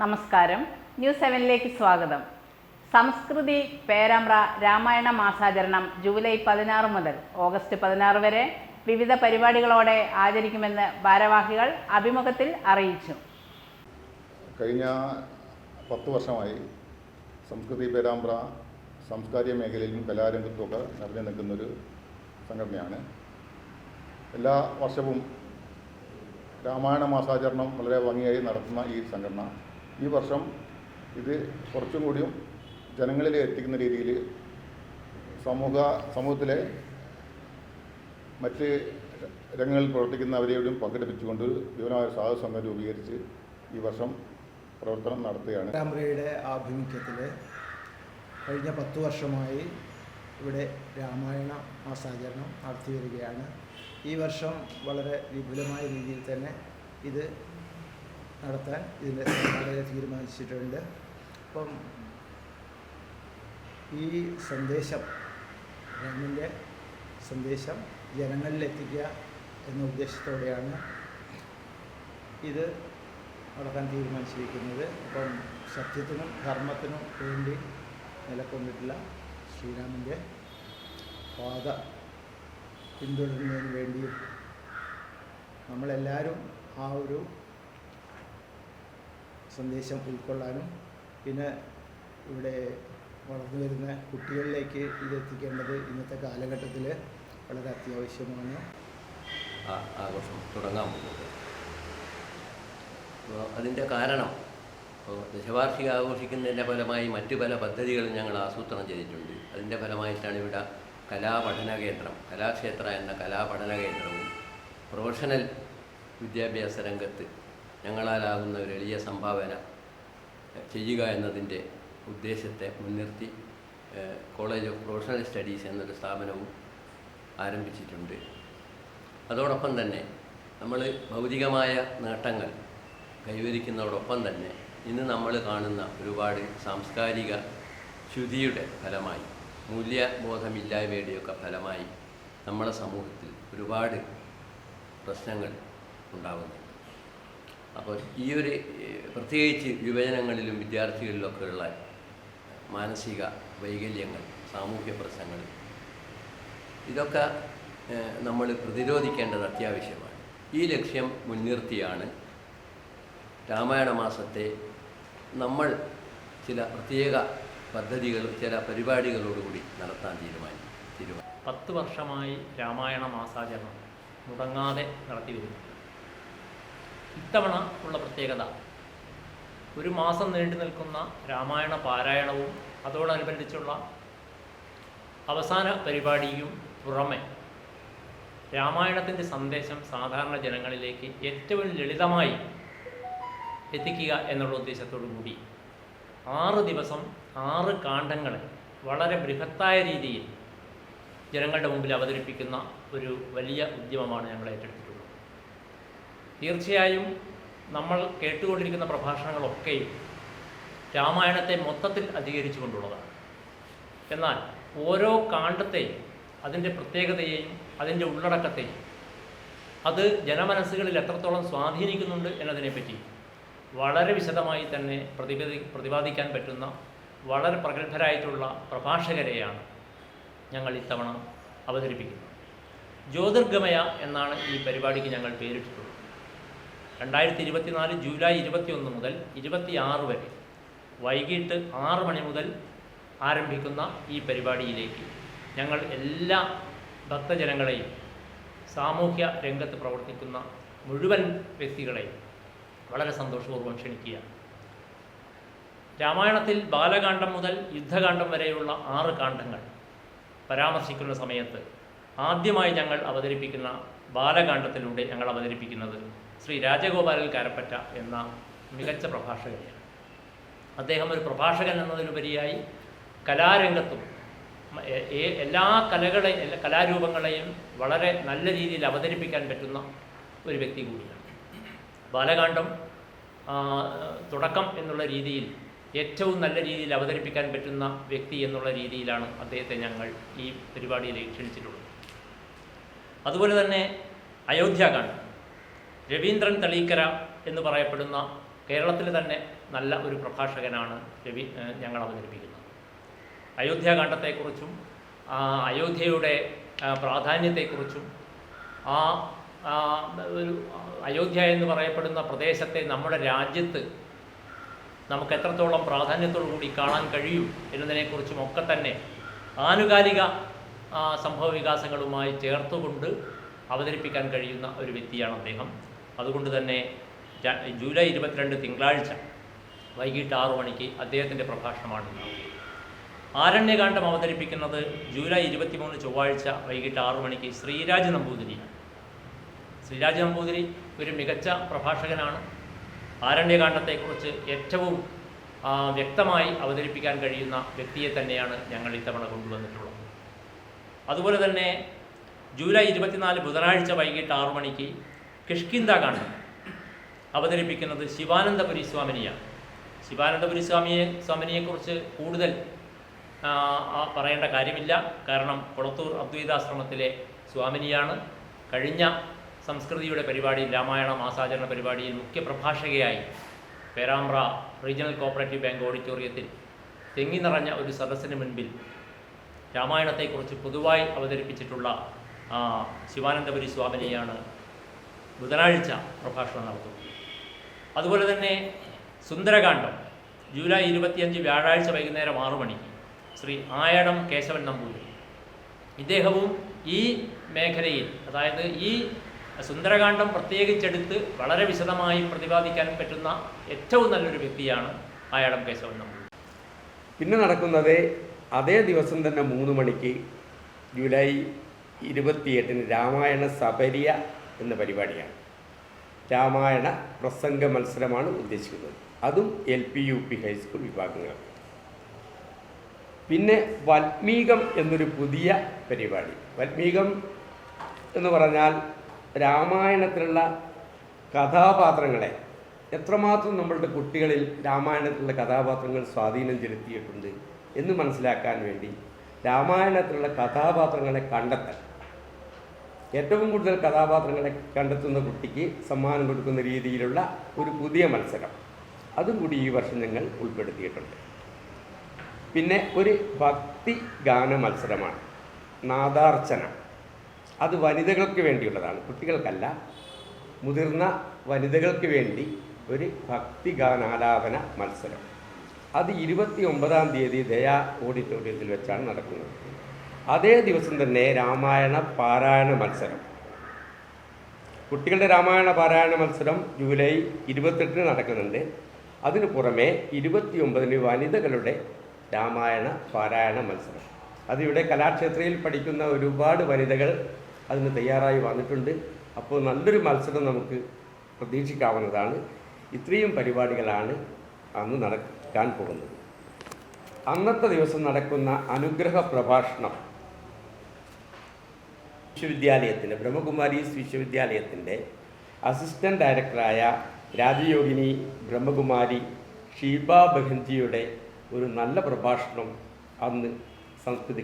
നമസ്കാരം. ന്യൂസ് 7ലേക്ക് സ്വാഗതം. സംസ്കൃതി പേരാമ്പ്ര രാമായണ മാസാചരണം ജൂലൈ 16 മുതൽ ഓഗസ്റ്റ് 16 വരെ വിവിധ പരിപാടികളോടെ ആചരിക്കുമെന്ന് ഭാരവാഹികൾ അഭിമുഖത്തിൽ അറിയിച്ചു. കഴിഞ്ഞ 10 വർഷമായി സംസ്കൃതി പേരാമ്പ്ര സാംസ്കാരിക മേഖലയിലും കലാരംഗത്തുമൊക്കെ നിറഞ്ഞു നിൽക്കുന്നൊരു സംഘടനയാണ്. എല്ലാ വർഷവും രാമായണ മാസാചരണം വളരെ ഭംഗിയായി നടത്തുന്ന ഈ സംഘടന ഈ വർഷം ഇത് കുറച്ചും കൂടിയും ജനങ്ങളിൽ എത്തിക്കുന്ന രീതിയിൽ സമൂഹത്തിലെ മറ്റ് രംഗങ്ങളിൽ പ്രവർത്തിക്കുന്നവരെയും പങ്കെടുപ്പിച്ചുകൊണ്ട് വിപുലമായ സാധു സംഘം രൂപീകരിച്ച് ഈ വർഷം പ്രവർത്തനം നടത്തുകയാണ്. പേരാമ്പ്രയുടെ ആഭിമുഖ്യത്തിൽ കഴിഞ്ഞ 10 വർഷമായി ഇവിടെ രാമായണ മാസാചരണം നടത്തി വരികയാണ്. ഈ വർഷം വളരെ വിപുലമായ രീതിയിൽ തന്നെ ഇത് നടത്താൻ ഇതിൻ്റെ വളരെ തീരുമാനിച്ചിട്ടുണ്ട്. അപ്പം ഈ സന്ദേശം, രാമൻ്റെ സന്ദേശം ജനങ്ങളിലെത്തിക്കുക എന്ന ഉദ്ദേശത്തോടെയാണ് ഇത് നടത്താൻ തീരുമാനിച്ചിരിക്കുന്നത്. അപ്പം സത്യത്തിനും ധർമ്മത്തിനും വേണ്ടി നിലകൊണ്ടിട്ടുള്ള ശ്രീരാമൻ്റെ പാത പിന്തുടരുന്നതിന് വേണ്ടിയും നമ്മളെല്ലാവരും ആ ഒരു സന്ദേശം ഉൾക്കൊള്ളാനും പിന്നെ ഇവിടെ വളർന്നു വരുന്ന കുട്ടികളിലേക്ക് ഇതെത്തിക്കേണ്ടത് ഇന്നത്തെ കാലഘട്ടത്തിൽ വളരെ അത്യാവശ്യമാണ്. ആഘോഷം തുടങ്ങാൻ പോകുന്നത്. അപ്പോൾ അതിൻ്റെ കാരണം ദശവാർഷിക ആഘോഷിക്കുന്നതിൻ്റെ ഫലമായി മറ്റു പല പദ്ധതികളും ഞങ്ങൾ ആസൂത്രണം ചെയ്തിട്ടുണ്ട്. അതിൻ്റെ ഫലമായിട്ടാണ് ഇവിടെ കലാപഠന കേന്ദ്രം, കലാക്ഷേത്ര എന്ന കലാപഠന കേന്ദ്രവും പ്രൊഫഷണൽ വിദ്യാഭ്യാസ രംഗത്ത് ഞങ്ങളാലാകുന്ന ഒരു എളിയ സംഭാവന ചെയ്യുക എന്നതിൻ്റെ ഉദ്ദേശത്തെ മുൻനിർത്തി കോളേജ് ഓഫ് പ്രൊഫഷണൽ സ്റ്റഡീസ് എന്നൊരു സ്ഥാപനവും ആരംഭിച്ചിട്ടുണ്ട്. അതോടൊപ്പം തന്നെ നമ്മൾ ഭൗതികമായ നേട്ടങ്ങൾ കൈവരിക്കുന്നതോടൊപ്പം തന്നെ ഇന്ന് നമ്മൾ കാണുന്ന ഒരുപാട് സാംസ്കാരിക ശുദ്ധിയുടെ ഫലമായി, മൂല്യബോധമില്ലായ്മയുടെയൊക്കെ ഫലമായി നമ്മുടെ സമൂഹത്തിൽ ഒരുപാട് പ്രശ്നങ്ങൾ ഉണ്ടാകുന്നുണ്ട്. അപ്പോൾ ഈ ഒരു പ്രത്യേകിച്ച് യുവജനങ്ങളിലും വിദ്യാർത്ഥികളിലൊക്കെയുള്ള മാനസിക വൈകല്യങ്ങൾ, സാമൂഹ്യ പ്രശ്നങ്ങൾ, ഇതൊക്കെ നമ്മൾ പ്രതിരോധിക്കേണ്ടത് അത്യാവശ്യമാണ്. ഈ ലക്ഷ്യം മുൻനിർത്തിയാണ് രാമായണ മാസത്തെ നമ്മൾ ചില പ്രത്യേക പദ്ധതികൾ, ചില പരിപാടികളോടുകൂടി നടത്താൻ തീരുമാനിച്ചു. 10 വർഷമായി രാമായണ മാസാചരണം മുടങ്ങാതെ നടത്തി വരുന്നു. ഇത്തവണ ഉള്ള പ്രത്യേകത, ഒരു മാസം നീണ്ടു നിൽക്കുന്ന രാമായണ പാരായണവും അതോടനുബന്ധിച്ചുള്ള അവസാന പരിപാടിയും പുറമെ രാമായണത്തിൻ്റെ സന്ദേശം സാധാരണ ജനങ്ങളിലേക്ക് ഏറ്റവും ലളിതമായി എത്തിക്കുക എന്നുള്ള ഉദ്ദേശത്തോടു കൂടി 6 ദിവസം 6 കാണ്ഡങ്ങളെ വളരെ ബൃഹത്തായ രീതിയിൽ ജനങ്ങളുടെ മുമ്പിൽ അവതരിപ്പിക്കുന്ന ഒരു വലിയ ഉദ്യമമാണ് ഞങ്ങൾ ഏറ്റെടുത്തിട്ടുള്ളത്. തീർച്ചയായും നമ്മൾ കേട്ടുകൊണ്ടിരിക്കുന്ന പ്രഭാഷണങ്ങളൊക്കെയും രാമായണത്തെ മൊത്തത്തിൽ അധികരിച്ചു കൊണ്ടുള്ളതാണ്. എന്നാൽ ഓരോ കാണ്ഡത്തെയും അതിൻ്റെ പ്രത്യേകതയെയും അതിൻ്റെ ഉള്ളടക്കത്തെയും അത് ജനമനസ്സുകളിൽ എത്രത്തോളം സ്വാധീനിക്കുന്നുണ്ട് എന്നതിനെപ്പറ്റി വളരെ വിശദമായി തന്നെ പ്രതിപാദിക്കാൻ പറ്റുന്ന വളരെ പ്രഗത്ഭരായിട്ടുള്ള പ്രഭാഷകരെയാണ് ഞങ്ങൾ ഇത്തവണ അവതരിപ്പിക്കുന്നത്. ജ്യോതിർഗമയ എന്നാണ് ഈ പരിപാടിക്ക് ഞങ്ങൾ പേരിട്ടിട്ടുള്ളത്. 2024 ജൂലൈ 21 മുതൽ 26 വരെ വൈകിട്ട് 6 മണി മുതൽ ആരംഭിക്കുന്ന ഈ പരിപാടിയിലേക്ക് ഞങ്ങൾ എല്ലാ ഭക്തജനങ്ങളെയും, സാമൂഹ്യ രംഗത്ത് പ്രവർത്തിക്കുന്ന മുഴുവൻ വ്യക്തികളെയും വളരെ സന്തോഷപൂർവ്വം ക്ഷണിക്കുകയാണ്. രാമായണത്തിൽ ബാലകാന്ഡം മുതൽ യുദ്ധകാന്ഡം വരെയുള്ള 6 കാണ്ഡങ്ങൾ പരാമർശിക്കുന്ന സമയത്ത് ആദ്യമായി ഞങ്ങൾ അവതരിപ്പിക്കുന്ന ബാലകാന്ഡത്തിലൂടെ ഞങ്ങൾ അവതരിപ്പിക്കുന്നത് ശ്രീ രാജഗോപാലൻ കാരപ്പറ്റ എന്ന മികച്ച പ്രഭാഷകനെയാണ്. അദ്ദേഹം ഒരു പ്രഭാഷകൻ എന്നതിലുപരിയായി കലാരംഗത്തും എല്ലാ കലാരൂപങ്ങളെയും വളരെ നല്ല രീതിയിൽ അവതരിപ്പിക്കാൻ പറ്റുന്ന ഒരു വ്യക്തി കൂടിയാണ്. ബാലകാന്ഡം തുടക്കം എന്നുള്ള രീതിയിൽ ഏറ്റവും നല്ല രീതിയിൽ അവതരിപ്പിക്കാൻ പറ്റുന്ന വ്യക്തി എന്നുള്ള രീതിയിലാണ് അദ്ദേഹത്തെ ഞങ്ങൾ ഈ പരിപാടിയിലേക്ക് ക്ഷണിച്ചിട്ടുള്ളത്. അതുപോലെ തന്നെ അയോധ്യാകാന്ഡം, രവീന്ദ്രൻ തളീക്കര എന്ന് പറയപ്പെടുന്ന കേരളത്തിൽ തന്നെ നല്ല ഒരു പ്രഭാഷകനാണ് ഞങ്ങൾ അവതരിപ്പിക്കുന്നത്. അയോധ്യാകാന്ഡത്തെക്കുറിച്ചും അയോധ്യയുടെ പ്രാധാന്യത്തെക്കുറിച്ചും ഒരു അയോധ്യ എന്ന് പറയപ്പെടുന്ന പ്രദേശത്തെ നമ്മുടെ രാജ്യത്ത് നമുക്ക് എത്രത്തോളം പ്രാധാന്യത്തോടു കൂടി കാണാൻ കഴിയും എന്നതിനെക്കുറിച്ചും ഒക്കെ തന്നെ ആനുകാലിക സംഭവ വികാസങ്ങളുമായി ചേർത്തുകൊണ്ട് അവതരിപ്പിക്കാൻ കഴിയുന്ന ഒരു വ്യക്തിയാണ് അദ്ദേഹം. അതുകൊണ്ട് തന്നെ ജൂലൈ 22 തിങ്കളാഴ്ച വൈകിട്ട് 6 മണിക്ക് അദ്ദേഹത്തിൻ്റെ പ്രഭാഷണമാണ് ഉണ്ടാവുക. ആരണ്യകാന്ഡം അവതരിപ്പിക്കുന്നത് ജൂലൈ 23 ചൊവ്വാഴ്ച വൈകിട്ട് 6 മണിക്ക് ശ്രീരാജ് നമ്പൂതിരിയാണ്. ശ്രീരാജ് നമ്പൂതിരി ഒരു മികച്ച പ്രഭാഷകനാണ്. ആരണ്യകാന്ഡത്തെക്കുറിച്ച് ഏറ്റവും വ്യക്തമായി അവതരിപ്പിക്കാൻ കഴിയുന്ന വ്യക്തിയെ തന്നെയാണ് ഞങ്ങൾ ഇത്തവണ കൊണ്ടുവന്നിട്ടുള്ളത്. അതുപോലെ തന്നെ ജൂലൈ 24 ബുധനാഴ്ച വൈകിട്ട് 6 മണിക്ക് കിഷ്കിന്ധാകാന്ഡം അവതരിപ്പിക്കുന്നത് ശിവാനന്ദപുരി സ്വാമിനിയാണ്. ശിവാനന്ദപുരി സ്വാമിനിയെക്കുറിച്ച് കൂടുതൽ പറയേണ്ട കാര്യമില്ല. കാരണം കൊളത്തൂർ അദ്വൈതാശ്രമത്തിലെ സ്വാമിനിയാണ്. കഴിഞ്ഞ സംസ്കൃതിയുടെ പരിപാടിയിൽ, രാമായണ മാസാചരണ പരിപാടിയിൽ മുഖ്യപ്രഭാഷകയായി പേരാമ്പ്ര റീജിയണൽ കോഓപ്പറേറ്റീവ് ബാങ്ക് ഓഡിറ്റോറിയത്തിൽ തിങ്ങി നിറഞ്ഞ ഒരു സദസ്സിന് മുൻപിൽ രാമായണത്തെക്കുറിച്ച് പൊതുവായി അവതരിപ്പിച്ചിട്ടുള്ള ശിവാനന്ദപുരി സ്വാമിനിയാണ് ബുധനാഴ്ച പ്രഭാഷണം നടത്തുന്നത്. അതുപോലെ തന്നെ സുന്ദരകാന്ഡം ജൂലൈ 25 വ്യാഴാഴ്ച വൈകുന്നേരം 6 മണിക്ക് ശ്രീ ആയടം കേശവൻ നമ്പൂതിരി. ഇദ്ദേഹവും ഈ മേഖലയിൽ, അതായത് ഈ സുന്ദരകാന്ഡം പ്രത്യേകിച്ചെടുത്ത് വളരെ വിശദമായി പ്രതിപാദിക്കാൻ പറ്റുന്ന ഏറ്റവും നല്ലൊരു വ്യക്തിയാണ് ആയടം കേശവൻ നമ്പൂതിരി. പിന്നെ നടക്കുന്നത് അതേ ദിവസം തന്നെ 3 മണിക്ക് ജൂലൈ 28 രാമായണ സബരിയ എന്ന പരിപാടിയാണ്. രാമായണ പ്രസംഗ മത്സരമാണ് ഉദ്ദേശിക്കുന്നത്. അതും LP UP ഹൈസ്കൂൾ വിഭാഗങ്ങൾ. പിന്നെ വാൽമീകം എന്നൊരു പുതിയ പരിപാടി. വാൽമീകം എന്ന് പറഞ്ഞാൽ രാമായണത്തിലുള്ള കഥാപാത്രങ്ങളെ എത്രമാത്രം നമ്മളുടെ കുട്ടികളിൽ രാമായണത്തിലുള്ള കഥാപാത്രങ്ങൾ സ്വാധീനം ചെലുത്തിയിട്ടുണ്ട് എന്ന് മനസ്സിലാക്കാൻ വേണ്ടി രാമായണത്തിലുള്ള കഥാപാത്രങ്ങളെ കണ്ടെത്താൻ, ഏറ്റവും കൂടുതൽ കഥാപാത്രങ്ങളെ കണ്ടെത്തുന്ന കുട്ടിക്ക് സമ്മാനം കൊടുക്കുന്ന രീതിയിലുള്ള ഒരു പുതിയ മത്സരം അതും കൂടി ഈ വർഷം ഞങ്ങൾ ഉൾപ്പെടുത്തിയിട്ടുണ്ട്. പിന്നെ ഒരു ഭക്തി ഗാന മത്സരമാണ്, നാദാർച്ചന. അത് വനിതകൾക്ക് വേണ്ടിയുള്ളതാണ്, കുട്ടികൾക്കല്ല. മുതിർന്ന വനിതകൾക്ക് വേണ്ടി ഒരു ഭക്തിഗാനാലാപന മത്സരം. അത് 29-ാം തീയതി ദയാ ഓഡിറ്റോറിയത്തിൽ വെച്ചാണ് നടക്കുന്നത്. അതേ ദിവസം തന്നെ രാമായണ പാരായണ മത്സരം, കുട്ടികളുടെ രാമായണ പാരായണ മത്സരം ജൂലൈ 28 നടക്കുന്നുണ്ട്. അതിനു പുറമെ 29 വനിതകളുടെ രാമായണ പാരായണ മത്സരം. അതിവിടെ കലാക്ഷേത്രയിൽ പഠിക്കുന്ന ഒരുപാട് വനിതകൾ അതിന് തയ്യാറായി വന്നിട്ടുണ്ട്. അപ്പോൾ നല്ലൊരു മത്സരം നമുക്ക് പ്രതീക്ഷിക്കാവുന്നതാണ്. ഇത്രയും പരിപാടികളാണ് അന്ന് നടക്കാൻ പോകുന്നത്. അന്നത്തെ ദിവസം നടക്കുന്ന അനുഗ്രഹ പ്രഭാഷണം വിശ്വവിദ്യാലയത്തിൻ്റെ, ബ്രഹ്മകുമാരീസ് വിശ്വവിദ്യാലയത്തിൻ്റെ അസിസ്റ്റൻ്റ് ഡയറക്ടറായ രാജയോഗിനി ബ്രഹ്മകുമാരി ഷീബ ബഹൻജിയുടെ ഒരു നല്ല പ്രഭാഷണം അന്ന് സംസ്കൃതി